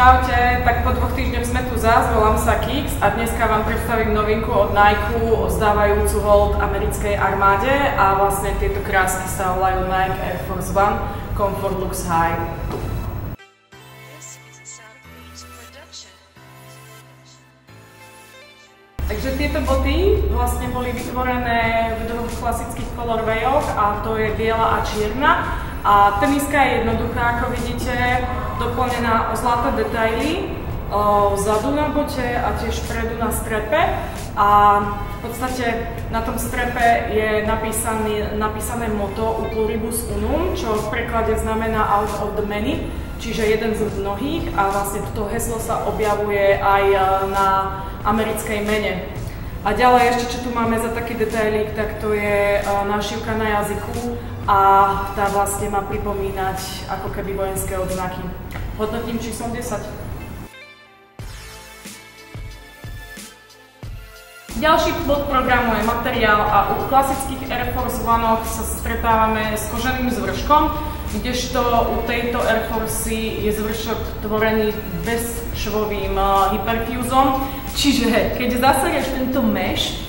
Čaute, tak po 2 týždňoch sme tu zás, volám sa Kix a dneska vám predstavím novinku od Nike, ozdávajúcu hold americkej armáde a vlastne tieto krásky sa volajú Nike Air Force One Comfort Lux High. Takže tieto boty vlastne boli vytvorené v dvoch klasických colorwayoch a to je biela a čierna. A teniska je jednoduchá, ako vidíte, doplnená o zlaté detaily vzadu na bote a tiež vpredu na strepe. A v podstate na tom strepe je napísané motto Pluribus Unum, čo v preklade znamená Out of the Many, čiže jeden z mnohých, a vlastne toto heslo sa objavuje aj na americkej mene. A ďalej ešte, čo tu máme za taký detailik, tak to je nášivka na jazyku a tá vlastne má pripomínať ako keby vojenské odznaky. Hodnotím číslom 10. Ďalší bod programu je materiál a u klasických Air Force One sa stretávame s koženým zvrškom, kdežto u tejto Air Force je zvršok tvorený bezšvovým hyperfúzom. Čiže keď zaserieš tento mesh,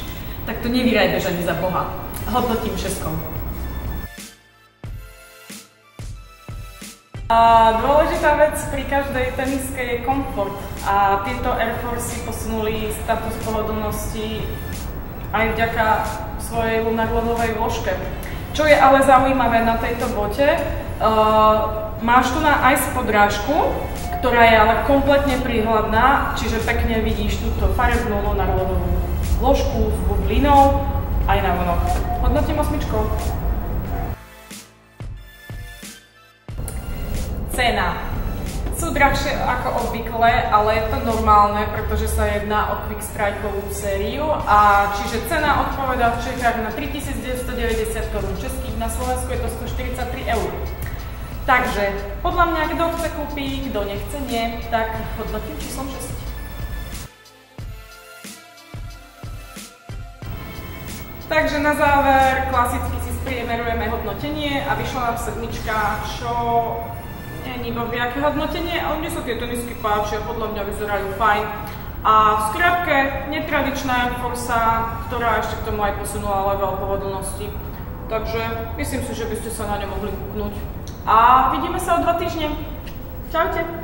tak to nevyrajbeš ani za boha. Hodnotím 6. Dôležitá vec pri každej teniske je komfort a tieto Air Force posunuli status pohodlnosti aj vďaka svojej lunarlovej vložke. Čo je ale zaujímavé na tejto bote, máš tu na ice podrážku, ktorá je ale kompletne príhľadná, čiže pekne vidíš túto farebnú lunarlovú vložku s bublinou aj na vonok. Hodnotím 8. Cena. Sú drahšie ako obvykle, ale je to normálne, pretože sa jedná o quick strikeovú sériu a čiže cena odpovedá v Čechách na 3990 korún českých, na Slovensku je to 143 eur. Takže podľa mňa, kto chce kúpiť, kto nechce nie, tak hodnotím číslom 6. Takže na záver klasicky si spriemerujeme hodnotenie a vyšla nám 7, čo není bohviaké hodnotenie, ale mne sa tie tenisky páčia, podľa mňa vyzerajú fajn. A v skratke netradičná Air Force, ktorá ešte k tomu aj posunula level pohodlnosti. Takže myslím si, že by ste sa na ňu mohli kúknuť. A vidíme sa o 2 týždne. Čaute!